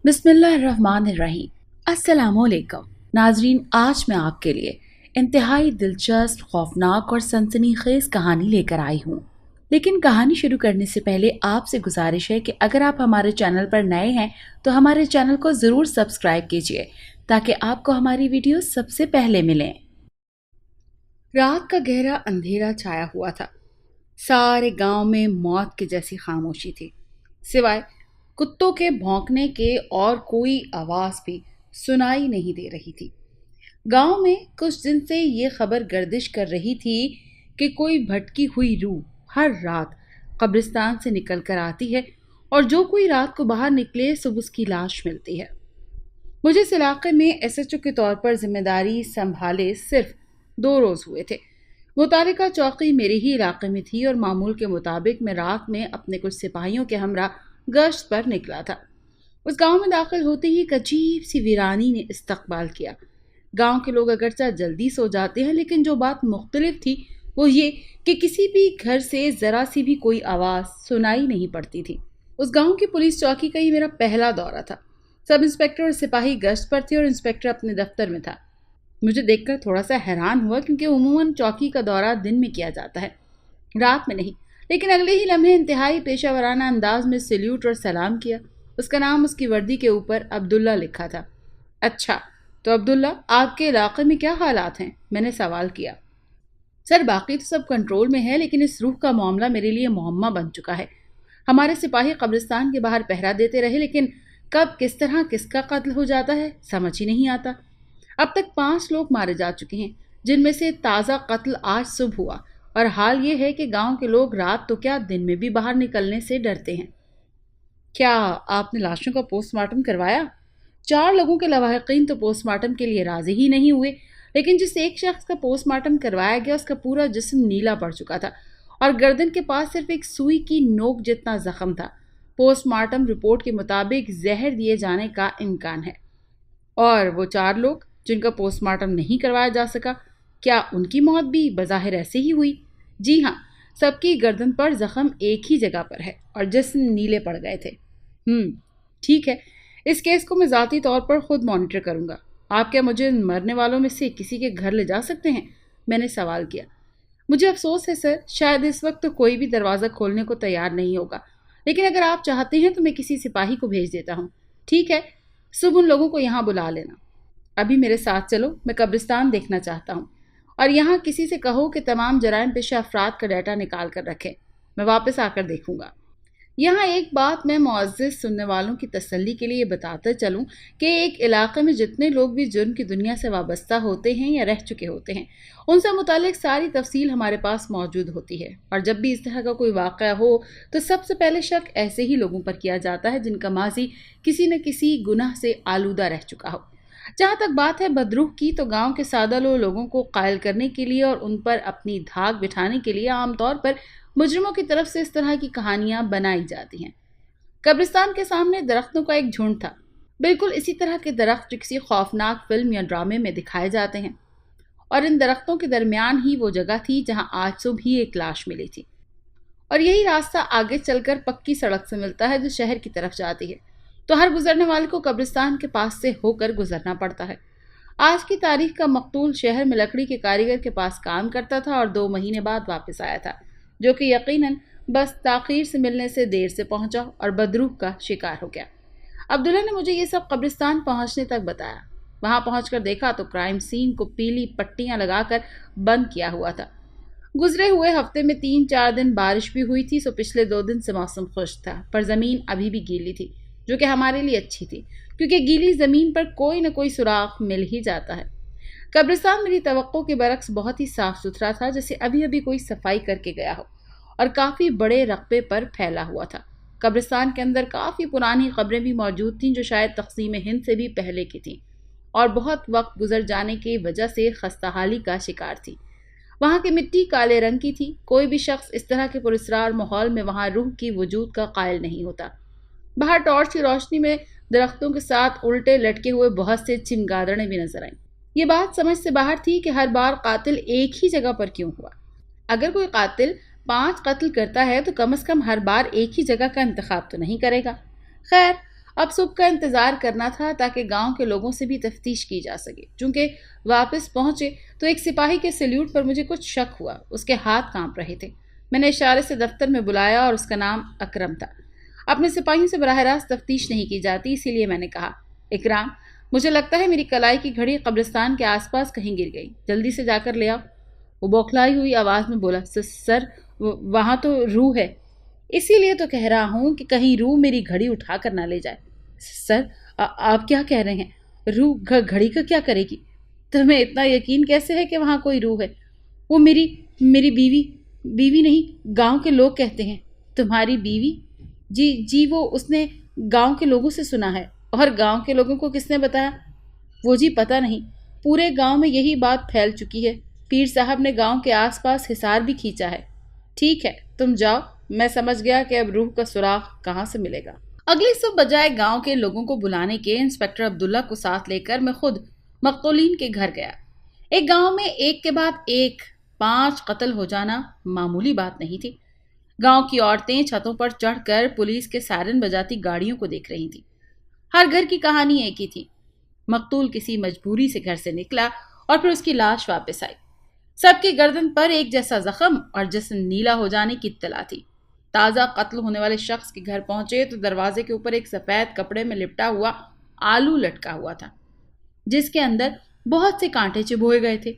بسم اللہ الرحمن الرحیم۔ السلام علیکم ناظرین، آج میں آپ کے لیے انتہائی دلچسپ، خوفناک اور سنسنی خیز کہانی لے کر آئی ہوں۔ لیکن کہانی شروع کرنے سے پہلے آپ سے گزارش ہے کہ اگر آپ ہمارے چینل پر نئے ہیں تو ہمارے چینل کو ضرور سبسکرائب کیجیے تاکہ آپ کو ہماری ویڈیو سب سے پہلے ملیں۔ رات کا گہرا اندھیرا چھایا ہوا تھا۔ سارے گاؤں میں موت کے جیسی خاموشی تھی، سوائے کتوں کے بھونکنے کے اور کوئی آواز بھی سنائی نہیں دے رہی تھی۔ گاؤں میں کچھ دن سے یہ خبر گردش کر رہی تھی کہ کوئی بھٹکی ہوئی روح ہر رات قبرستان سے نکل کر آتی ہے اور جو کوئی رات کو باہر نکلے صبح اس کی لاش ملتی ہے۔ مجھے اس علاقے میں ایس ایچ او کے طور پر ذمہ داری سنبھالے صرف 2 روز ہوئے تھے۔ متعلقہ چوکی میرے ہی علاقے میں تھی اور معمول کے مطابق میں رات میں اپنے کچھ سپاہیوں کے ہمراہ گشت پر نکلا تھا۔ اس گاؤں میں داخل ہوتے ہی ایک عجیب سی ویرانی نے استقبال کیا۔ گاؤں کے لوگ اگرچہ جلدی سو جاتے ہیں، لیکن جو بات مختلف تھی وہ یہ کہ کسی بھی گھر سے ذرا سی بھی کوئی آواز سنائی نہیں پڑتی تھی۔ اس گاؤں کی پولیس چوکی کا یہ میرا پہلا دورہ تھا۔ سب انسپکٹر اور سپاہی گشت پر تھے اور انسپکٹر اپنے دفتر میں تھا۔ مجھے دیکھ کر تھوڑا سا حیران ہوا کیونکہ عموماً چوکی کا دورہ دن میں کیا جاتا ہے، رات میں نہیں۔ لیکن اگلے ہی لمحے انتہائی پیشہ ورانہ انداز میں سلیوٹ اور سلام کیا۔ اس کا نام اس کی وردی کے اوپر عبداللہ لکھا تھا۔ اچھا، تو عبداللہ، آپ کے علاقے میں کیا حالات ہیں؟ میں نے سوال کیا۔ سر، باقی تو سب کنٹرول میں ہے، لیکن اس روح کا معاملہ میرے لیے معمہ بن چکا ہے۔ ہمارے سپاہی قبرستان کے باہر پہرا دیتے رہے، لیکن کب کس طرح کس کا قتل ہو جاتا ہے سمجھ ہی نہیں آتا۔ اب تک 5 لوگ مارے جا چکے ہیں، جن میں سے تازہ قتل آج صبح ہوا، اور حال یہ ہے کہ گاؤں کے لوگ رات تو کیا دن میں بھی باہر نکلنے سے ڈرتے ہیں۔ کیا آپ نے لاشوں کا پوسٹ مارٹم کروایا؟ 4 لوگوں کے لواحقین تو پوسٹ مارٹم کے لیے راضی ہی نہیں ہوئے، لیکن جس ایک شخص کا پوسٹ مارٹم کروایا گیا اس کا پورا جسم نیلا پڑ چکا تھا اور گردن کے پاس صرف ایک سوئی کی نوک جتنا زخم تھا۔ پوسٹ مارٹم رپورٹ کے مطابق زہر دیے جانے کا امکان ہے۔ اور وہ 4 لوگ جن کا پوسٹ مارٹم نہیں کروایا جا سکا، کیا ان کی موت بھی بظاہر ایسے ہی ہوئی؟ جی ہاں، سب کی گردن پر زخم ایک ہی جگہ پر ہے اور جسم نیلے پڑ گئے تھے۔ ٹھیک ہے، اس کیس کو میں ذاتی طور پر خود مانیٹر کروں گا۔ آپ کیا مجھے مرنے والوں میں سے کسی کے گھر لے جا سکتے ہیں؟ میں نے سوال کیا۔ مجھے افسوس ہے سر، شاید اس وقت تو کوئی بھی دروازہ کھولنے کو تیار نہیں ہوگا، لیکن اگر آپ چاہتے ہیں تو میں کسی سپاہی کو بھیج دیتا ہوں۔ ٹھیک ہے، صبح ان لوگوں کو یہاں بلا لینا۔ ابھی میرے ساتھ چلو، میں قبرستان دیکھنا چاہتا ہوں، اور یہاں کسی سے کہو کہ تمام جرائم پیشہ افراد کا ڈیٹا نکال کر رکھے۔ میں واپس آ کر دیکھوں گا۔ یہاں ایک بات میں معزز سننے والوں کی تسلی کے لیے بتاتے چلوں کہ ایک علاقے میں جتنے لوگ بھی جرم کی دنیا سے وابستہ ہوتے ہیں یا رہ چکے ہوتے ہیں، ان سے متعلق ساری تفصیل ہمارے پاس موجود ہوتی ہے، اور جب بھی اس طرح کا کوئی واقعہ ہو تو سب سے پہلے شک ایسے ہی لوگوں پر کیا جاتا ہے جن کا ماضی کسی نہ کسی گناہ سے آلودہ رہ چکا ہو۔ جہاں تک بات ہے بدروح کی، تو گاؤں کے سادہ لوگوں کو قائل کرنے کے لیے اور ان پر اپنی دھاک بٹھانے کے لیے عام طور پر مجرموں کی طرف سے اس طرح کی کہانیاں بنائی جاتی ہیں۔ قبرستان کے سامنے درختوں کا ایک جھنڈ تھا، بالکل اسی طرح کے درخت جو کسی خوفناک فلم یا ڈرامے میں دکھائے جاتے ہیں، اور ان درختوں کے درمیان ہی وہ جگہ تھی جہاں آج صبح ہی ایک لاش ملی تھی، اور یہی راستہ آگے چل کر پکی سڑک سے ملتا ہے جو شہر کی طرف جاتی ہے، تو ہر گزرنے والے کو قبرستان کے پاس سے ہو کر گزرنا پڑتا ہے۔ آج کی تاریخ کا مقتول شہر میں لکڑی کے کاریگر کے پاس کام کرتا تھا اور 2 مہینے بعد واپس آیا تھا، جو کہ یقیناً بس تاخیر سے ملنے سے دیر سے پہنچا اور بدروح کا شکار ہو گیا۔ عبداللہ نے مجھے یہ سب قبرستان پہنچنے تک بتایا۔ وہاں پہنچ کر دیکھا تو کرائم سین کو پیلی پٹیاں لگا کر بند کیا ہوا تھا۔ گزرے ہوئے ہفتے میں 3-4 دن بارش بھی ہوئی تھی، سو پچھلے 2 دن سے موسم خشک تھا، پر زمین ابھی بھی گیلی تھی، جو کہ ہمارے لیے اچھی تھی، کیونکہ گیلی زمین پر کوئی نہ کوئی سراغ مل ہی جاتا ہے۔ قبرستان میری توقع کے برعکس بہت ہی صاف ستھرا تھا، جیسے ابھی ابھی کوئی صفائی کر کے گیا ہو، اور کافی بڑے رقبے پر پھیلا ہوا تھا۔ قبرستان کے اندر کافی پرانی قبریں بھی موجود تھیں جو شاید تقسیم ہند سے بھی پہلے کی تھیں، اور بہت وقت گزر جانے کی وجہ سے خستہ حالی کا شکار تھی۔ وہاں کی مٹی کالے رنگ کی تھی۔ کوئی بھی شخص اس طرح کے پراسرار ماحول میں وہاں روح کی وجود کا قائل نہیں ہوتا۔ باہر ٹارچ کی روشنی میں درختوں کے ساتھ الٹے لٹکے ہوئے بہت سے چمگادڑیں بھی نظر آئیں۔ یہ بات سمجھ سے باہر تھی کہ ہر بار قاتل ایک ہی جگہ پر کیوں ہوا۔ اگر کوئی قاتل 5 قتل کرتا ہے تو کم از کم ہر بار ایک ہی جگہ کا انتخاب تو نہیں کرے گا۔ خیر، اب صبح کا انتظار کرنا تھا تاکہ گاؤں کے لوگوں سے بھی تفتیش کی جا سکے۔ چونکہ واپس پہنچے تو ایک سپاہی کے سلیوٹ پر مجھے کچھ شک ہوا۔ اس کے ہاتھ کانپ رہے تھے۔ میں نے اشارے سے دفتر میں بلایا اور اس کا نام اکرم تھا۔ اپنے سپاہیوں سے براہ راست تفتیش نہیں کی جاتی، اسی لیے میں نے کہا، اکرام، مجھے لگتا ہے میری کلائی کی گھڑی قبرستان کے آس پاس کہیں گر گئی، جلدی سے جا کر لے آؤ۔ وہ بوکھلائی ہوئی آواز میں بولا، سر وہاں تو روح ہے، اسی لیے تو کہہ رہا ہوں کہ کہیں روح میری گھڑی اٹھا کر نہ لے جائے۔ سر آپ کیا کہہ رہے ہیں؟ روح گھڑی کا کیا کرے گی؟ تمہیں اتنا یقین کیسے ہے کہ وہاں کوئی روح ہے؟ وہ میری بیوی نہیں، گاؤں کے لوگ کہتے ہیں۔ تمہاری بیوی؟ جی وہ اس نے گاؤں کے لوگوں سے سنا ہے۔ اور گاؤں کے لوگوں کو کس نے بتایا؟ وہ جی پتہ نہیں، پورے گاؤں میں یہی بات پھیل چکی ہے۔ پیر صاحب نے گاؤں کے آس پاس حصار بھی کھینچا ہے۔ ٹھیک ہے، تم جاؤ، میں سمجھ گیا کہ اب روح کا سراغ کہاں سے ملے گا۔ اگلی صبح بجائے گاؤں کے لوگوں کو بلانے کے انسپکٹر عبداللہ کو ساتھ لے کر میں خود مقتولین کے گھر گیا۔ ایک گاؤں میں ایک کے بعد ایک 5 قتل ہو جانا معمولی بات نہیں تھی۔ گاؤں کی عورتیں چھتوں پر چڑھ کر پولیس کے سائرن بجاتی گاڑیوں کو دیکھ رہی تھیں۔ ہر گھر کی کہانی ایک ہی تھی۔ مقتول کسی مجبوری سے گھر سے نکلا اور پھر اس کی لاش واپس آئی۔ سب کی گردن پر ایک جیسا زخم اور جسم نیلا ہو جانے کی اطلاع تھی۔ تازہ قتل ہونے والے شخص کے گھر پہنچے تو دروازے کے اوپر ایک سفید کپڑے میں لپٹا ہوا آلو لٹکا ہوا تھا، جس کے اندر بہت سے کانٹے چبھوئے گئے تھے۔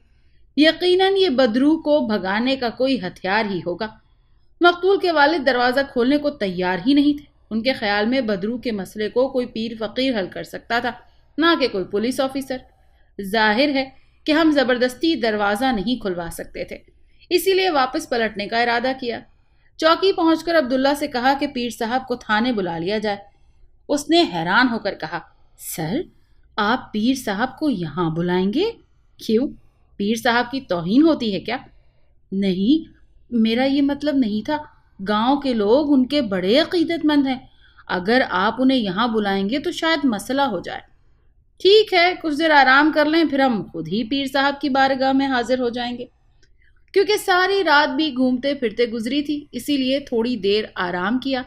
یقیناً یہ بدروح کو بھگانے کا کوئی ہتھیار ہی ہوگا۔ مقتول کے والد دروازہ کھولنے کو تیار ہی نہیں تھے۔ ان کے خیال میں بدروح کے مسئلے کو کوئی پیر فقیر حل کر سکتا تھا، نہ کہ کوئی پولیس آفیسر۔ ظاہر ہے کہ ہم زبردستی دروازہ نہیں کھلوا سکتے تھے، اسی لیے واپس پلٹنے کا ارادہ کیا۔ چوکی پہنچ کر عبداللہ سے کہا کہ پیر صاحب کو تھانے بلا لیا جائے۔ اس نے حیران ہو کر کہا، سر، آپ پیر صاحب کو یہاں بلائیں گے؟ کیوں؟ پیر صاحب کی توہین ہوتی ہے کیا؟ نہیں، میرا یہ مطلب نہیں تھا۔ گاؤں کے لوگ ان کے بڑے عقیدت مند ہیں۔ اگر آپ انہیں یہاں بلائیں گے تو شاید مسئلہ ہو جائے۔ ٹھیک ہے، کچھ دیر آرام کر لیں، پھر ہم خود ہی پیر صاحب کی بارگاہ میں حاضر ہو جائیں گے۔ کیونکہ ساری رات بھی گھومتے پھرتے گزری تھی، اسی لیے تھوڑی دیر آرام کیا۔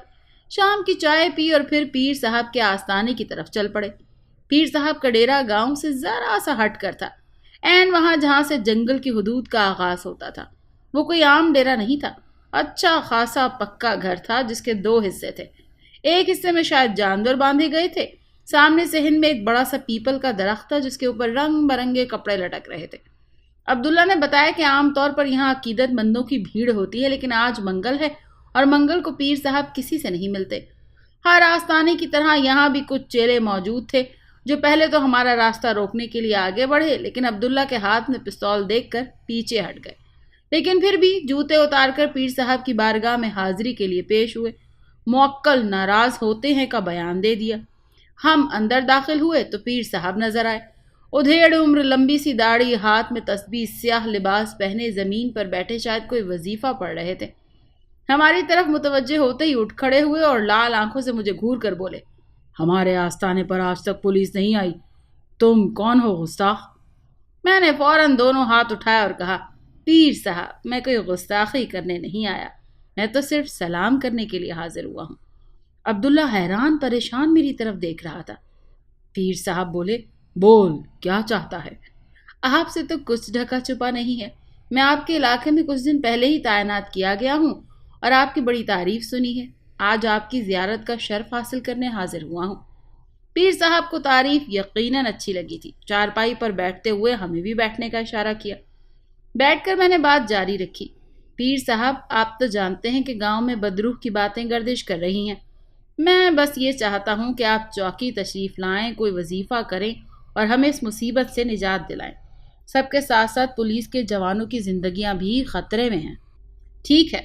شام کی چائے پی اور پھر پیر صاحب کے آستانے کی طرف چل پڑے۔ پیر صاحب کا ڈیرا گاؤں سے ذرا سا ہٹ کر تھا، عین وہاں جہاں سے جنگل کی حدود کا آغاز ہوتا تھا۔ وہ کوئی عام ڈیرا نہیں تھا، اچھا خاصا پکا گھر تھا جس کے 2 حصے تھے۔ ایک حصے میں شاید جانور باندھے گئے تھے۔ سامنے صحن میں ایک بڑا سا پیپل کا درخت تھا جس کے اوپر رنگ برنگے کپڑے لٹک رہے تھے۔ عبداللہ نے بتایا کہ عام طور پر یہاں عقیدت مندوں کی بھیڑ ہوتی ہے، لیکن آج منگل ہے اور منگل کو پیر صاحب کسی سے نہیں ملتے۔ ہر آستانے کی طرح یہاں بھی کچھ چیلے موجود تھے جو پہلے تو ہمارا راستہ روکنے کے لیے آگے بڑھے، لیکن عبداللہ کے ہاتھ میں پستول دیکھ کر پیچھے ہٹ گئے۔ لیکن پھر بھی جوتے اتار کر پیر صاحب کی بارگاہ میں حاضری کے لیے پیش ہوئے۔ موکل ناراض ہوتے ہیں کا بیان دے دیا۔ ہم اندر داخل ہوئے تو پیر صاحب نظر آئے۔ ادھیڑ عمر، لمبی سی داڑھی، ہاتھ میں تسبیح، سیاہ لباس پہنے زمین پر بیٹھے شاید کوئی وظیفہ پڑھ رہے تھے۔ ہماری طرف متوجہ ہوتے ہی اٹھ کھڑے ہوئے اور لال آنکھوں سے مجھے گھور کر بولے، ہمارے آستانے پر آج تک پولیس نہیں آئی، تم کون ہو گستاخ؟ میں نے فوراً دونوں ہاتھ اٹھایا اور کہا، پیر صاحب، میں کوئی گستاخی کرنے نہیں آیا، میں تو صرف سلام کرنے کے لیے حاضر ہوا ہوں۔ عبداللہ حیران پریشان میری طرف دیکھ رہا تھا۔ پیر صاحب بولے، بول، کیا چاہتا ہے؟ آپ سے تو کچھ ڈھکا چھپا نہیں ہے۔ میں آپ کے علاقے میں کچھ دن پہلے ہی تعینات کیا گیا ہوں اور آپ کی بڑی تعریف سنی ہے۔ آج آپ کی زیارت کا شرف حاصل کرنے حاضر ہوا ہوں۔ پیر صاحب کو تعریف یقیناً اچھی لگی تھی۔ چارپائی پر بیٹھتے ہوئے ہمیں بھی بیٹھنے کا اشارہ کیا۔ بیٹھ کر میں نے بات جاری رکھی، پیر صاحب، آپ تو جانتے ہیں کہ گاؤں میں بدروح کی باتیں گردش کر رہی ہیں۔ میں بس یہ چاہتا ہوں کہ آپ چوکی تشریف لائیں، کوئی وظیفہ کریں اور ہمیں اس مصیبت سے نجات دلائیں۔ سب کے ساتھ ساتھ پولیس کے جوانوں کی زندگیاں بھی خطرے میں ہیں۔ ٹھیک ہے،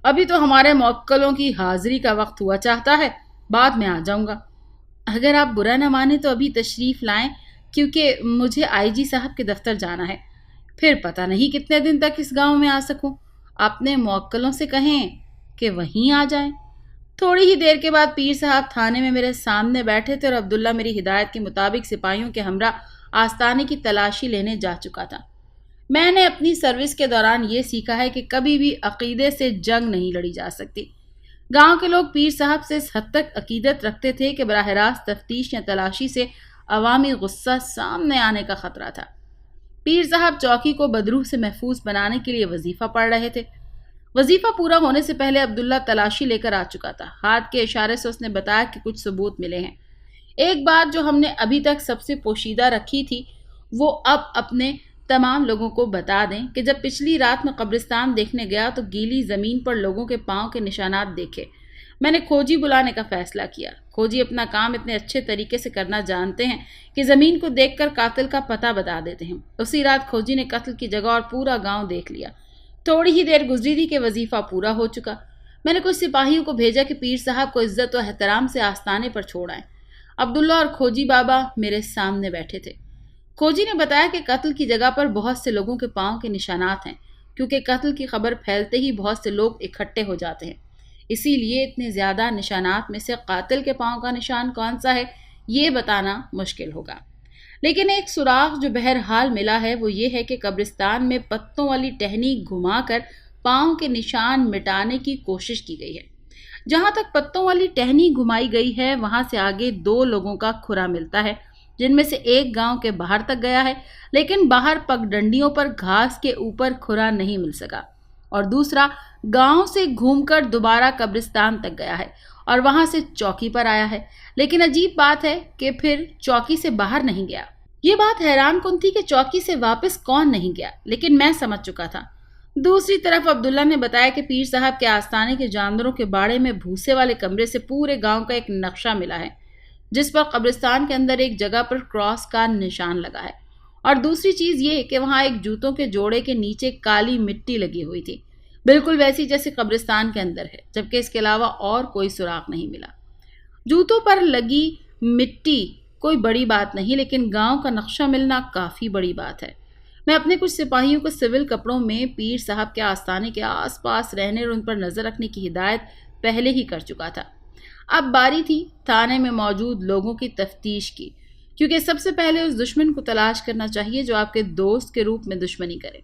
ابھی تو ہمارے موکلوں کی حاضری کا وقت ہوا چاہتا ہے، بعد میں آ جاؤں گا۔ اگر آپ برا نہ مانیں تو ابھی تشریف لائیں، کیونکہ مجھے آئی جی صاحب کے دفتر جانا ہے، پھر پتہ نہیں کتنے دن تک اس گاؤں میں آ سکوں۔ اپنے موکلوں سے کہیں کہ وہیں آ جائیں۔ تھوڑی ہی دیر کے بعد پیر صاحب تھانے میں میرے سامنے بیٹھے تھے اور عبداللہ میری ہدایت کے مطابق سپاہیوں کے ہمراہ آستانے کی تلاشی لینے جا چکا تھا۔ میں نے اپنی سروس کے دوران یہ سیکھا ہے کہ کبھی بھی عقیدے سے جنگ نہیں لڑی جا سکتی۔ گاؤں کے لوگ پیر صاحب سے اس حد تک عقیدت رکھتے تھے کہ براہ راست تفتیش یا تلاشی سے عوامی غصہ سامنے آنے کا خطرہ تھا۔ پیر صاحب چوکی کو بدروح سے محفوظ بنانے کے لیے وظیفہ پڑھ رہے تھے۔ وظیفہ پورا ہونے سے پہلے عبداللہ تلاشی لے کر آ چکا تھا۔ ہاتھ کے اشارے سے اس نے بتایا کہ کچھ ثبوت ملے ہیں۔ ایک بات جو ہم نے ابھی تک سب سے پوشیدہ رکھی تھی وہ اب اپنے تمام لوگوں کو بتا دیں کہ جب پچھلی رات میں قبرستان دیکھنے گیا تو گیلی زمین پر لوگوں کے پاؤں کے نشانات دیکھے۔ میں نے کھوجی بلانے کا فیصلہ کیا۔ کھوجی اپنا کام اتنے اچھے طریقے سے کرنا جانتے ہیں کہ زمین کو دیکھ کر قاتل کا پتہ بتا دیتے ہیں۔ اسی رات کھوجی نے قتل کی جگہ اور پورا گاؤں دیکھ لیا۔ تھوڑی ہی دیر گزری تھی کہ وظیفہ پورا ہو چکا۔ میں نے کچھ سپاہیوں کو بھیجا کہ پیر صاحب کو عزت و احترام سے آستانے پر چھوڑ آئیں۔ عبداللہ اور کھوجی بابا میرے سامنے بیٹھے تھے۔ کھوجی نے بتایا کہ قتل کی جگہ پر بہت سے لوگوں کے پاؤں کے نشانات ہیں، کیونکہ قتل کی خبر پھیلتے ہی بہت سے لوگ اکٹھے ہو جاتے ہیں۔ اسی لیے اتنے زیادہ نشانات میں سے قاتل کے پاؤں کا نشان کون سا ہے یہ بتانا مشکل ہوگا۔ لیکن ایک سراغ جو بہرحال ملا ہے وہ یہ ہے کہ قبرستان میں پتوں والی ٹہنی گھما کر پاؤں کے نشان مٹانے کی کوشش کی گئی ہے۔ جہاں تک پتوں والی ٹہنی گھمائی گئی ہے وہاں سے آگے 2 لوگوں کا کھرا ملتا ہے، جن میں سے ایک گاؤں کے باہر تک گیا ہے، لیکن باہر پگ ڈنڈیوں پر گھاس کے اوپر کھرا نہیں مل سکا، اور دوسرا گاؤں سے گھوم کر دوبارہ قبرستان تک گیا ہے اور وہاں سے چوکی پر آیا ہے، لیکن عجیب بات ہے کہ پھر چوکی سے باہر نہیں گیا۔ یہ بات حیران کن تھی کہ چوکی سے واپس کون نہیں گیا، لیکن میں سمجھ چکا تھا۔ دوسری طرف عبداللہ نے بتایا کہ پیر صاحب کے آستانے کے جانوروں کے باڑے میں بھوسے والے کمرے سے پورے گاؤں کا ایک نقشہ ملا ہے، جس پر قبرستان کے اندر ایک جگہ پر کراس کا نشان لگا ہے، اور دوسری چیز یہ کہ وہاں ایک جوتوں کے جوڑے کے نیچے کالی مٹی لگی ہوئی تھی، بالکل ویسی جیسے قبرستان کے اندر ہے، جبکہ اس کے علاوہ اور کوئی سراغ نہیں ملا۔ جوتوں پر لگی مٹی کوئی بڑی بات نہیں، لیکن گاؤں کا نقشہ ملنا کافی بڑی بات ہے۔ میں اپنے کچھ سپاہیوں کو سول کپڑوں میں پیر صاحب کے آستانے کے آس پاس رہنے اور ان پر نظر رکھنے کی ہدایت پہلے ہی کر چکا تھا۔ اب باری تھی تھانے میں موجود لوگوں کی تفتیش کی، کیونکہ سب سے پہلے اس دشمن کو تلاش کرنا چاہیے جو آپ کے دوست کے روپ میں دشمنی کرے۔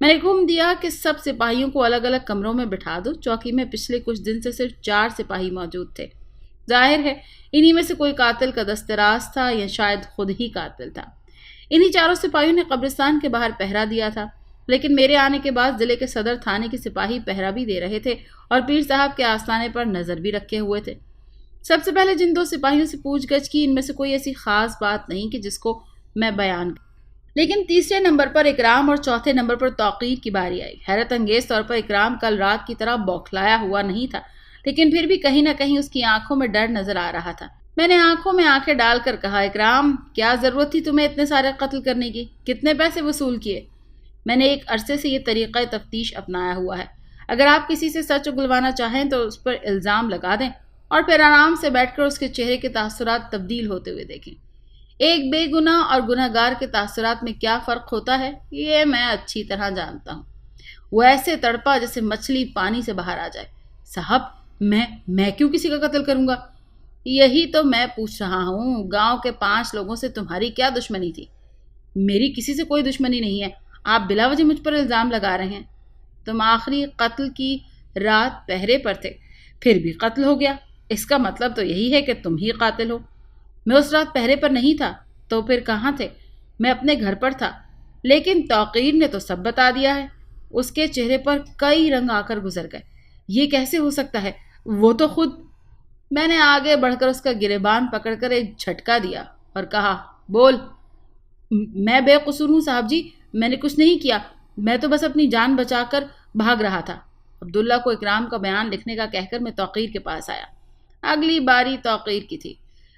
میں نے حکم دیا کہ سب سپاہیوں کو الگ الگ کمروں میں بٹھا دو۔ چوکی میں پچھلے کچھ دن سے صرف 4 سپاہی موجود تھے۔ ظاہر ہے انہی میں سے کوئی قاتل کا دستراز تھا یا شاید خود ہی قاتل تھا۔ انہی 4 سپاہیوں نے قبرستان کے باہر پہرا دیا تھا، لیکن میرے آنے کے بعد ضلع کے صدر تھانے کے سپاہی پہرا بھی دے رہے تھے اور پیر صاحب کے آستانے پر نظر بھی رکھے ہوئے تھے۔ سب سے پہلے جن 2 سپاہیوں سے پوچھ گچھ کی ان میں سے کوئی ایسی خاص بات نہیں کہ جس کو میں بیان کروں، لیکن تیسرے نمبر پر اکرام اور چوتھے نمبر پر توقیر کی باری آئی۔ حیرت انگیز طور پر اکرام کل رات کی طرح بوکھلایا ہوا نہیں تھا، لیکن پھر بھی کہیں نہ کہیں اس کی آنکھوں میں ڈر نظر آ رہا تھا۔ میں نے آنکھوں میں آنکھیں ڈال کر کہا، اکرام کیا ضرورت تھی تمہیں اتنے سارے قتل کرنے کی؟ کتنے پیسے وصول کیے؟ میں نے ایک عرصے سے یہ طریقہ تفتیش اپنایا ہوا ہے۔ اگر آپ کسی سے سچ اگلوانا چاہیں تو اس پر الزام لگا دیں اور پھر آرام سے بیٹھ کر اس کے چہرے کے تاثرات تبدیل ہوتے ہوئے دیکھیں۔ ایک بے گناہ اور گناہ گار کے تاثرات میں کیا فرق ہوتا ہے یہ میں اچھی طرح جانتا ہوں۔ وہ ایسے تڑپا جیسے مچھلی پانی سے باہر آ جائے۔ صاحب میں کیوں کسی کا قتل کروں گا؟ یہی تو میں پوچھ رہا ہوں۔ گاؤں کے 5 لوگوں سے تمہاری کیا دشمنی تھی؟ میری کسی سے کوئی دشمنی نہیں ہے، آپ بلا وجہ مجھ پر الزام لگا رہے ہیں۔ تم آخری قتل کی رات پہرے پر تھے، پھر بھی قتل ہو گیا، اس کا مطلب تو یہی ہے کہ تم ہی قاتل ہو۔ میں اس رات پہرے پر نہیں تھا تو پھر کہاں تھے؟ میں اپنے گھر پر تھا، لیکن توقیر نے تو سب بتا دیا ہے۔ اس کے چہرے پر کئی رنگ آ کر گزر گئے۔ یہ کیسے ہو سکتا ہے؟ وہ تو خود… میں نے آگے بڑھ کر اس کا گریبان پکڑ کر ایک جھٹکا دیا اور کہا، بول۔ میں بے قصور ہوں صاحب جی، میں نے کچھ نہیں کیا، میں تو بس اپنی جان بچا کر بھاگ رہا تھا۔ عبداللہ کو اکرام کا بیان لکھنے کا کہہ کر میں توقیر کے پاس آیا۔ اگلی باری توقیر کی تھی۔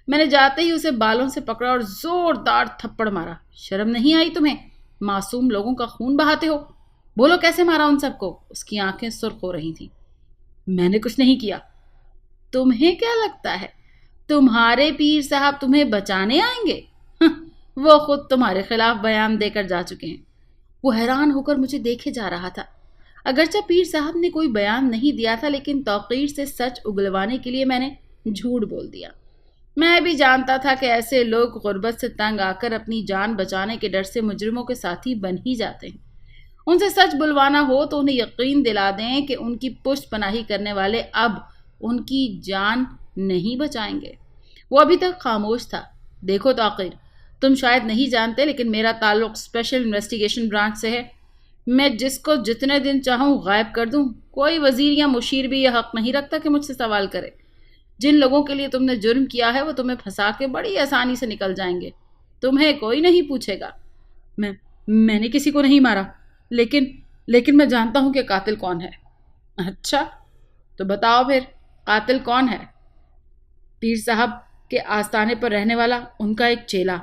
میں نے جاتے ہی اسے بالوں سے پکڑا اور زوردار تھپڑ مارا۔ شرم نہیں آئی تمہیں؟ معصوم لوگوں کا خون بہاتے ہو؟ بولو کیسے مارا ان سب کو؟ اس کی آنکھیں سرخ ہو رہی تھیں۔ میں نے کچھ نہیں کیا۔ تمہیں کیا لگتا ہے تمہارے پیر صاحب تمہیں بچانے آئیں گے؟ وہ خود تمہارے خلاف بیان دے کر جا چکے ہیں۔ وہ حیران ہو کر مجھے دیکھے جا رہا تھا۔ اگرچہ پیر صاحب نے کوئی بیان نہیں دیا تھا، لیکن توقیر سے سچ اگلوانے کے لیے میں نے جھوٹ بول دیا۔ میں بھی جانتا تھا کہ ایسے لوگ غربت سے تنگ آ کر اپنی جان بچانے کے ڈر سے مجرموں کے ساتھی بن ہی جاتے ہیں۔ ان سے سچ بلوانا ہو تو انہیں یقین دلا دیں کہ ان کی پشت پناہی کرنے والے اب ان کی جان نہیں بچائیں گے؟ وہ ابھی تک خاموش تھا۔ دیکھو توقیر، تم شاید نہیں جانتے لیکن میرا تعلق اسپیشل انویسٹیگیشن برانچ سے ہے۔ میں جس کو جتنے دن چاہوں غائب کر دوں۔ کوئی وزیر یا مشیر بھی یہ حق نہیں رکھتا کہ مجھ سے سوال کرے۔ جن لوگوں کے لیے تم نے جرم کیا ہے وہ تمہیں پھنسا کے بڑی آسانی سے نکل جائیں گے۔ تمہیں کوئی نہیں پوچھے گا۔ میں نے کسی کو نہیں مارا، لیکن میں جانتا ہوں کہ قاتل کون ہے۔ اچھا، تو بتاؤ پھر قاتل کون ہے؟ پیر صاحب کے آستانے پر رہنے والا ان کا ایک چیلا۔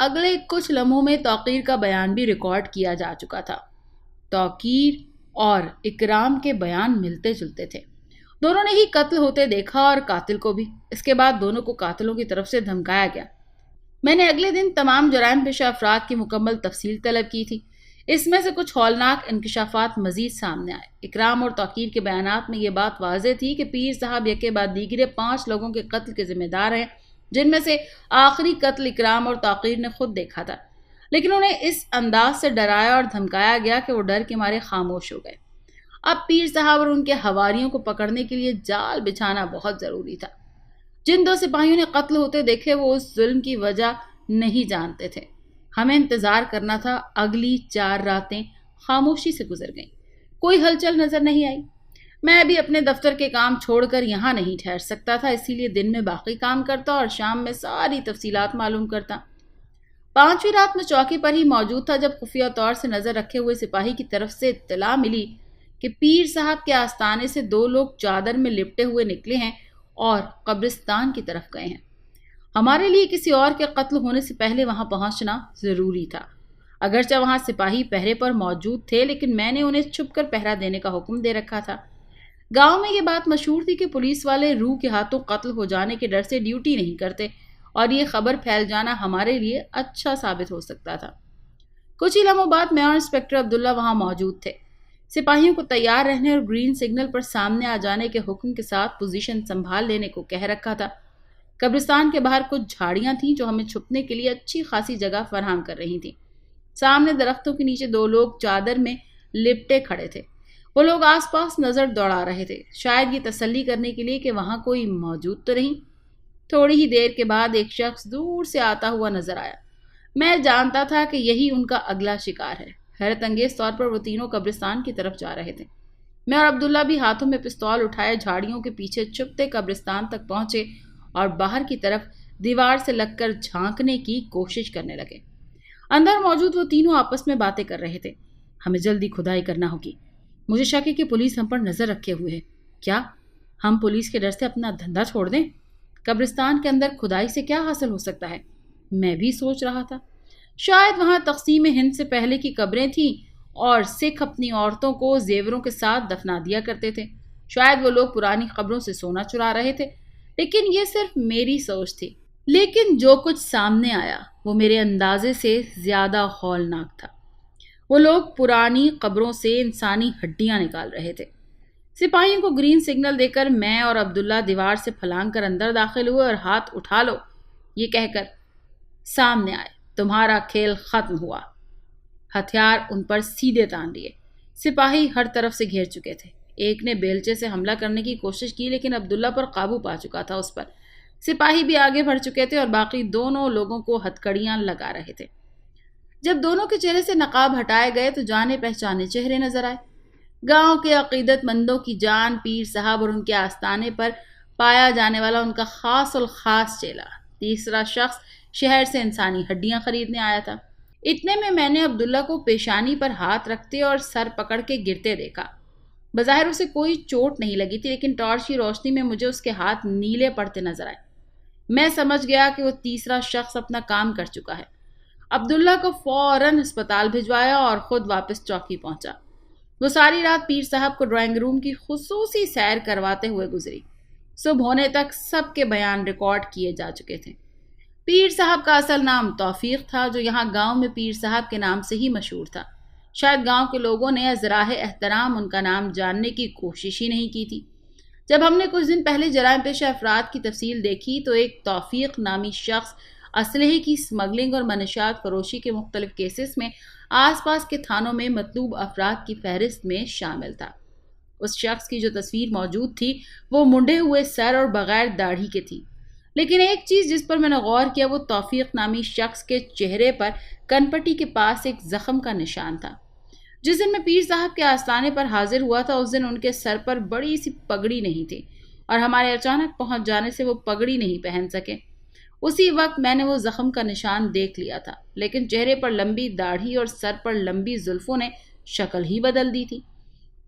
اگلے کچھ لمحوں میں توقیر کا بیان بھی ریکارڈ کیا جا چکا تھا۔ توقیر اور اکرام کے بیان ملتے جلتے تھے۔ دونوں نے ہی قتل ہوتے دیکھا اور قاتل کو بھی۔ اس کے بعد دونوں کو قاتلوں کی طرف سے دھمکایا گیا۔ میں نے اگلے دن تمام جرائم پیشہ افراد کی مکمل تفصیل طلب کی تھی۔ اس میں سے کچھ ہولناک انکشافات مزید سامنے آئے۔ اکرام اور توقیر کے بیانات میں یہ بات واضح تھی کہ پیر صاحب یکے بعد دیگرے 5 لوگوں کے قتل کے ذمہ دار ہیں، جن میں سے آخری قتل اکرام اور توقیر نے خود دیکھا تھا، لیکن انہیں اس انداز سے ڈرایا اور دھمکایا گیا کہ وہ ڈر کے مارے خاموش ہو گئے۔ اب پیر صاحب اور ان کے حواریوں کو پکڑنے کے لیے جال بچھانا بہت ضروری تھا۔ جن 2 سپاہیوں نے قتل ہوتے دیکھے وہ اس ظلم کی وجہ نہیں جانتے تھے۔ ہمیں انتظار کرنا تھا۔ اگلی 4 راتیں خاموشی سے گزر گئیں۔ کوئی ہلچل نظر نہیں آئی۔ میں ابھی اپنے دفتر کے کام چھوڑ کر یہاں نہیں ٹھہر سکتا تھا، اسی لیے دن میں باقی کام کرتا اور شام میں ساری تفصیلات معلوم کرتا۔ 5ویں رات میں چوکی پر ہی موجود تھا جب خفیہ طور سے نظر رکھے ہوئے سپاہی کی طرف سے اطلاع ملی کہ پیر صاحب کے آستانے سے 2 لوگ چادر میں لپٹے ہوئے نکلے ہیں اور قبرستان کی طرف گئے ہیں۔ ہمارے لیے کسی اور کے قتل ہونے سے پہلے وہاں پہنچنا ضروری تھا۔ اگرچہ وہاں سپاہی پہرے پر موجود تھے، لیکن میں نے انہیں چھپ کر پہرا دینے کا حکم دے رکھا تھا۔ گاؤں میں یہ بات مشہور تھی کہ پولیس والے روح کے ہاتھوں قتل ہو جانے کے ڈر سے ڈیوٹی نہیں کرتے، اور یہ خبر پھیل جانا ہمارے لیے اچھا ثابت ہو سکتا تھا۔ کچھ ہی لمحوں بعد میں اور انسپکٹر عبداللہ وہاں موجود تھے۔ سپاہیوں کو تیار رہنے اور گرین سگنل پر سامنے آ جانے کے حکم کے ساتھ پوزیشن سنبھال لینے کو کہہ رکھا تھا۔ قبرستان کے باہر کچھ جھاڑیاں تھیں جو ہمیں چھپنے کے لیے اچھی خاصی جگہ فراہم کر رہی تھیں۔ سامنے درختوں کے نیچے 2 لوگ چادر میں لپٹے کھڑے تھے۔ وہ لوگ آس پاس نظر دوڑا رہے تھے، شاید یہ تسلی کرنے کے لیے کہ وہاں کوئی موجود تو نہیں۔ تھوڑی ہی دیر کے بعد ایک شخص دور سے آتا ہوا نظر آیا۔ میں جانتا تھا کہ یہی ان کا اگلا شکار ہے۔ حیرت انگیز طور پر وہ تینوں قبرستان کی طرف جا رہے تھے۔ میں اور عبداللہ بھی ہاتھوں میں پستول اٹھائے جھاڑیوں کے پیچھے چھپتے قبرستان تک پہنچے اور باہر کی طرف دیوار سے لگ کر جھانکنے کی کوشش کرنے لگے۔ اندر موجود وہ تینوں آپس میں باتیں کر رہے تھے۔ ہمیں جلدی کھدائی کرنا ہوگی۔ مجھے شک ہے کہ پولیس ہم پر نظر رکھے ہوئے ہے۔ کیا ہم پولیس کے ڈر سے اپنا دھندا چھوڑ دیں؟ قبرستان کے اندر کھدائی سے کیا حاصل ہو سکتا ہے؟ میں بھی سوچ رہا تھا۔ شاید وہاں تقسیم ہند سے پہلے کی قبریں تھیں اور سکھ اپنی عورتوں کو زیوروں کے ساتھ دفنا دیا کرتے تھے۔ شاید وہ لوگ پرانی قبروں سے سونا چرا رہے تھے، لیکن یہ صرف میری سوچ تھی۔ لیکن جو کچھ سامنے آیا وہ میرے اندازے سے زیادہ ہولناک تھا۔ وہ لوگ پرانی قبروں سے انسانی ہڈیاں نکال رہے تھے۔ سپاہیوں کو گرین سگنل دے کر میں اور عبداللہ دیوار سے پھلانگ کر اندر داخل ہوئے اور ہاتھ اٹھا لو یہ کہہ کر سامنے آئے، تمہارا کھیل ختم ہوا۔ ہتھیار ان پر سیدھے تان لیے۔ سپاہی ہر طرف سے گھیر چکے تھے۔ ایک نے بیلچے سے حملہ کرنے کی کوشش کی لیکن عبداللہ پر قابو پا چکا تھا اس پر۔ سپاہی بھی آگے بڑھ چکے تھے اور باقی دونوں لوگوں کو ہتھکڑیاں لگا رہے تھے۔ جب دونوں کے چہرے سے نقاب ہٹائے گئے تو جانے پہچانے چہرے نظر آئے۔ گاؤں کے عقیدت مندوں کی جان پیر صاحب اور ان کے آستانے پر پایا جانے والا ان کا خاص الخاص چیلا۔ تیسرا شخص شہر سے انسانی ہڈیاں خریدنے آیا تھا۔ اتنے میں میں نے عبداللہ کو پیشانی پر ہاتھ رکھتے اور سر پکڑ کے گرتے دیکھا۔ بظاہر اسے کوئی چوٹ نہیں لگی تھی، لیکن ٹارچ کی روشنی میں مجھے اس کے ہاتھ نیلے پڑتے نظر آئے۔ میں سمجھ گیا کہ وہ تیسرا شخص اپنا کام کر چکا ہے۔ عبداللہ کو فوراً ہسپتال بھجوایا اور خود واپس چوکی پہنچا۔ وہ ساری رات پیر صاحب کو ڈرائنگ روم کی خصوصی سیر کرواتے ہوئے گزری۔ صبح ہونے تک سب کے بیان ریکارڈ کیے جا چکے تھے۔ پیر صاحب کا اصل نام توفیق تھا، جو یہاں گاؤں میں پیر صاحب کے نام سے ہی مشہور تھا۔ شاید گاؤں کے لوگوں نے ازراہ احترام ان کا نام جاننے کی کوشش ہی نہیں کی تھی۔ جب ہم نے کچھ دن پہلے جرائم پیشہ افراد کی تفصیل دیکھی تو ایک توفیق نامی شخص اسلحے کی سمگلنگ اور منشیات فروشی کے مختلف کیسز میں آس پاس کے تھانوں میں مطلوب افراد کی فہرست میں شامل تھا۔ اس شخص کی جو تصویر موجود تھی وہ منڈے ہوئے سر اور بغیر داڑھی کے تھی، لیکن ایک چیز جس پر میں نے غور کیا وہ توفیق نامی شخص کے چہرے پر کنپٹی کے پاس ایک زخم کا نشان تھا۔ جس دن میں پیر صاحب کے آستانے پر حاضر ہوا تھا اس دن ان کے سر پر بڑی سی پگڑی نہیں تھی اور ہمارے اچانک پہنچ جانے سے وہ پگڑی نہیں پہن سکے۔ اسی وقت میں نے وہ زخم کا نشان دیکھ لیا تھا، لیکن چہرے پر لمبی داڑھی اور سر پر لمبی زلفوں نے شکل ہی بدل دی تھی۔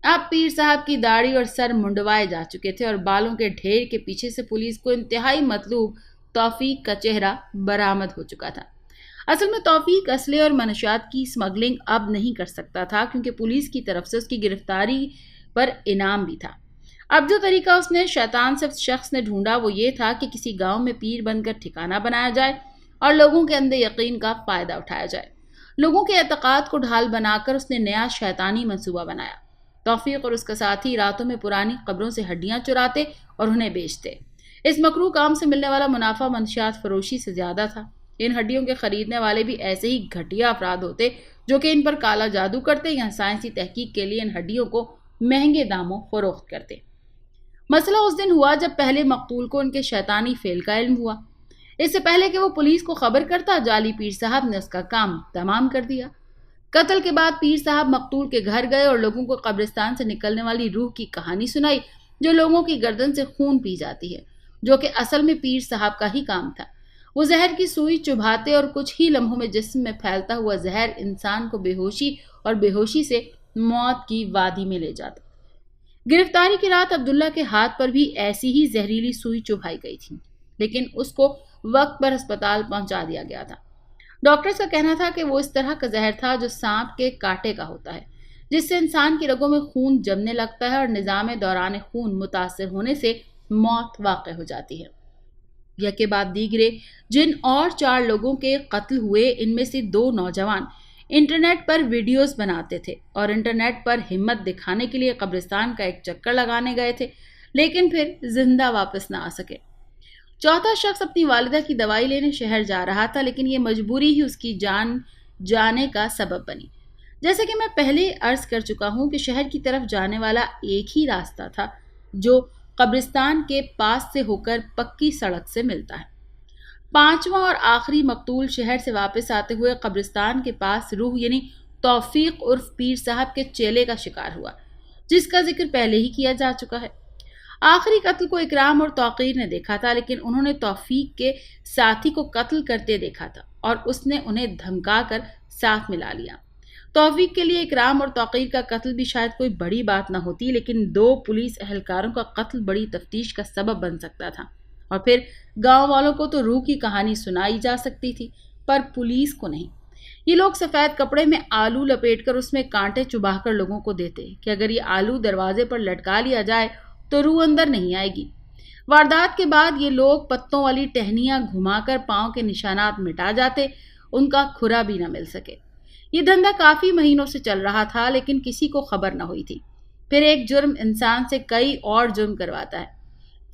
اب پیر صاحب کی داڑھی اور سر منڈوائے جا چکے تھے اور بالوں کے ڈھیر کے پیچھے سے پولیس کو انتہائی مطلوب توفیق کا چہرہ برآمد ہو چکا تھا۔ اصل میں توفیق اسلحے اور منشیات کی اسمگلنگ اب نہیں کر سکتا تھا کیونکہ پولیس کی طرف سے اس کی گرفتاری پر انعام بھی تھا۔ اب جو طریقہ اس نے شیطان سے شخص نے ڈھونڈا وہ یہ تھا کہ کسی گاؤں میں پیر بن کر ٹھکانہ بنایا جائے اور لوگوں کے اندر یقین کا فائدہ اٹھایا جائے۔ لوگوں کے اعتقاد کو ڈھال بنا کر اس نے نیا شیطانی منصوبہ بنایا۔ توفیق اور اس کا ساتھی راتوں میں پرانی قبروں سے ہڈیاں چراتے اور انہیں بیچتے۔ اس مکروہ کام سے ملنے والا منافع منشیات فروشی سے زیادہ تھا۔ ان ہڈیوں کے خریدنے والے بھی ایسے ہی گھٹیا افراد ہوتے جو کہ ان پر کالا جادو کرتے یا سائنسی تحقیق کے لیے ان ہڈیوں کو مہنگے داموں فروخت کرتے۔ مسئلہ اس دن ہوا جب پہلے مقتول کو ان کے شیطانی فعل کا علم ہوا۔ اس سے پہلے کہ وہ پولیس کو خبر کرتا جعلی پیر صاحب نے اس کا کام تمام کر دیا۔ قتل کے بعد پیر صاحب مقتول کے گھر گئے اور لوگوں کو قبرستان سے نکلنے والی روح کی کہانی سنائی جو لوگوں کی گردن سے خون پی جاتی ہے، جو کہ اصل میں پیر صاحب کا ہی کام تھا۔ وہ زہر کی سوئی چبھاتے اور کچھ ہی لمحوں میں جسم میں پھیلتا ہوا زہر انسان کو بے ہوشی اور بے ہوشی سے موت کی وادی میں لے جاتا۔ گرفتاری کی رات عبداللہ کے ہاتھ پر بھی ایسی ہی زہریلی سوئی چبھائی گئی تھی، لیکن اس کو وقت پر ہسپتال پہنچا دیا گیا تھا۔ ڈاکٹرز کا کہنا تھا کہ وہ اس طرح کا زہر تھا جو سانپ کے کاٹے کا ہوتا ہے، جس سے انسان کی رگوں میں خون جمنے لگتا ہے اور نظام دوران خون متاثر ہونے سے موت واقع ہو جاتی ہے۔ یکے بعد دیگرے جن اور 4 لوگوں کے قتل ہوئے ان میں سے 2 نوجوان انٹرنیٹ پر ویڈیوز بناتے تھے اور انٹرنیٹ پر ہمت دکھانے کے لیے قبرستان کا ایک چکر لگانے گئے تھے، لیکن پھر زندہ واپس نہ آ سکے۔ چوتھا شخص اپنی والدہ کی دوائی لینے شہر جا رہا تھا، لیکن یہ مجبوری ہی اس کی جان جانے کا سبب بنی۔ جیسے کہ میں پہلے عرض کر چکا ہوں کہ شہر کی طرف جانے والا ایک ہی راستہ تھا جو قبرستان کے پاس سے ہو کر پکی سڑک سے ملتا ہے۔ 5واں اور آخری مقتول شہر سے واپس آتے ہوئے قبرستان کے پاس روح یعنی توفیق عرف پیر صاحب کے چیلے کا شکار ہوا، جس کا ذکر پہلے ہی کیا جا چکا ہے۔ آخری قتل کو اکرام اور توقیر نے دیکھا تھا، لیکن انہوں نے توفیق کے ساتھی کو قتل کرتے دیکھا تھا اور اس نے انہیں دھمکا کر ساتھ ملا لیا۔ توفیق کے لیے اکرام اور توقیر کا قتل بھی شاید کوئی بڑی بات نہ ہوتی، لیکن 2 پولیس اہلکاروں کا قتل بڑی تفتیش کا سبب بن سکتا تھا، اور پھر گاؤں والوں کو تو روح کی کہانی سنائی جا سکتی تھی پر پولیس کو نہیں۔ یہ لوگ سفید کپڑے میں آلو لپیٹ کر اس میں کانٹے چبا کر لوگوں کو دیتے کہ اگر یہ آلو دروازے پر لٹکا لیا جائے تو روح اندر نہیں آئے گی۔ واردات کے بعد یہ لوگ پتوں والی ٹہنیاں گھما کر پاؤں کے نشانات مٹا جاتے، ان کا کھرا بھی نہ مل سکے۔ یہ دھندا کافی مہینوں سے چل رہا تھا، لیکن کسی کو خبر نہ ہوئی تھی۔ پھر ایک جرم انسان سے کئی اور جرم کرواتا ہے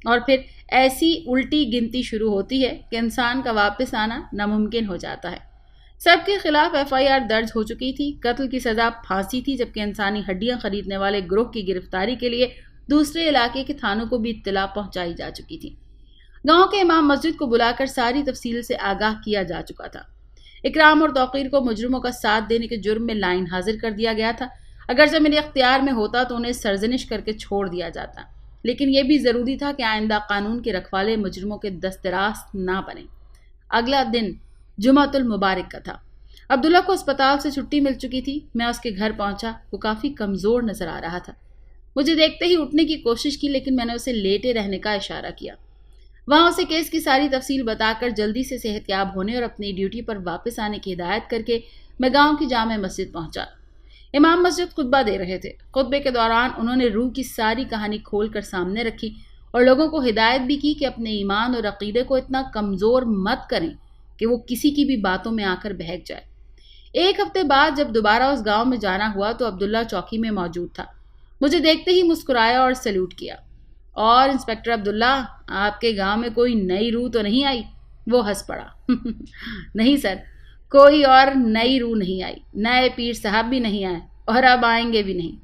اور پھر ایسی الٹی گنتی شروع ہوتی ہے کہ انسان کا واپس آنا ناممکن ہو جاتا ہے۔ سب کے خلاف FIR درج ہو چکی تھی۔ قتل کی سزا پھانسی تھی، جبکہ انسانی ہڈیاں خریدنے والے گروہ کی گرفتاری کے لیے دوسرے علاقے کے تھانوں کو بھی اطلاع پہنچائی جا چکی تھی۔ گاؤں کے امام مسجد کو بلا کر ساری تفصیل سے آگاہ کیا جا چکا تھا۔ اکرام اور توقیر کو مجرموں کا ساتھ دینے کے جرم میں لائن حاضر کر دیا گیا تھا۔ اگرچہ میرے اختیار میں ہوتا تو انہیں سرزنش کر کے چھوڑ دیا جاتا، لیکن یہ بھی ضروری تھا کہ آئندہ قانون کے رکھوالے مجرموں کے دست راست نہ بنیں۔ اگلا دن جمعۃ المبارک کا تھا۔ عبداللہ کو اسپتال سے چھٹی مل چکی تھی۔ میں اس کے گھر پہنچا۔ وہ کافی کمزور نظر آ رہا تھا۔ مجھے دیکھتے ہی اٹھنے کی کوشش کی، لیکن میں نے اسے لیٹے رہنے کا اشارہ کیا۔ وہاں اسے کیس کی ساری تفصیل بتا کر جلدی سے صحت یاب ہونے اور اپنی ڈیوٹی پر واپس آنے کی ہدایت کر کے میں گاؤں کی جامع مسجد پہنچا۔ امام مسجد خطبہ دے رہے تھے۔ خطبے کے دوران انہوں نے روح کی ساری کہانی کھول کر سامنے رکھی اور لوگوں کو ہدایت بھی کی کہ اپنے ایمان اور عقیدے کو اتنا کمزور مت کریں کہ وہ کسی کی بھی باتوں میں آ کر بہک جائے۔ 1 ہفتے بعد جب دوبارہ اس گاؤں میں جانا ہوا تو عبداللہ چوکی میں موجود تھا۔ مجھے دیکھتے ہی مسکرایا اور سیلوٹ کیا۔ اور انسپکٹر عبداللہ، آپ کے گاؤں میں کوئی نئی روح تو نہیں آئی؟ وہ ہنس پڑا۔ نہیں سر، کوئی اور نئی روح نہیں آئی، نئے پیر صاحب بھی نہیں آئے اور اب آئیں گے بھی نہیں۔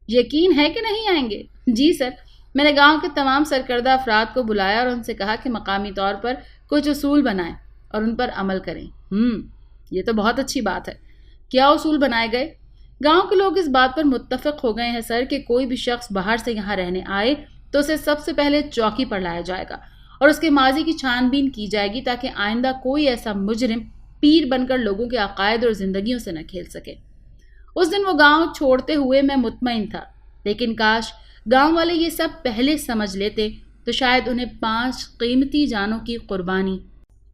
یقین ہے کہ نہیں آئیں گے؟ جی سر، میں نے گاؤں کے تمام سرکردہ افراد کو بلایا اور ان سے کہا کہ مقامی طور پر کچھ اصول بنائیں اور ان پر عمل کریں۔ یہ تو بہت اچھی بات ہے۔ کیا اصول بنائے گئے؟ گاؤں کے لوگ اس بات پر متفق ہو گئے ہیں سر کہ کوئی بھی شخص باہر سے یہاں رہنے آئے تو اسے سب سے پہلے چوکی پر لایا جائے گا اور اس کے ماضی کی چھان بین کی جائے گی تاکہ آئندہ کوئی ایسا مجرم پیر بن کر لوگوں کے عقائد اور زندگیوں سے نہ کھیل سکے۔ اس دن وہ گاؤں چھوڑتے ہوئے میں مطمئن تھا، لیکن کاش گاؤں والے یہ سب پہلے سمجھ لیتے تو شاید انہیں 5 قیمتی جانوں کی قربانی۔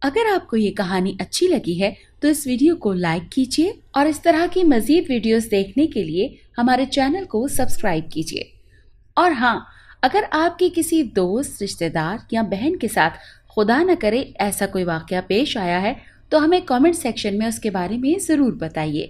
اگر آپ کو یہ کہانی اچھی لگی ہے تو اس ویڈیو کو لائک کیجیے اور اس طرح کی مزید ویڈیوز دیکھنے کے لیے ہمارے چینل کو سبسکرائب کیجیے۔ اور ہاں، اگر آپ کی کسی دوست، رشتہ دار یا بہن کے ساتھ خدا نہ کرے ایسا کوئی واقعہ پیش آیا ہے تو ہمیں کامنٹ سیکشن میں اس کے بارے میں ضرور بتائیے۔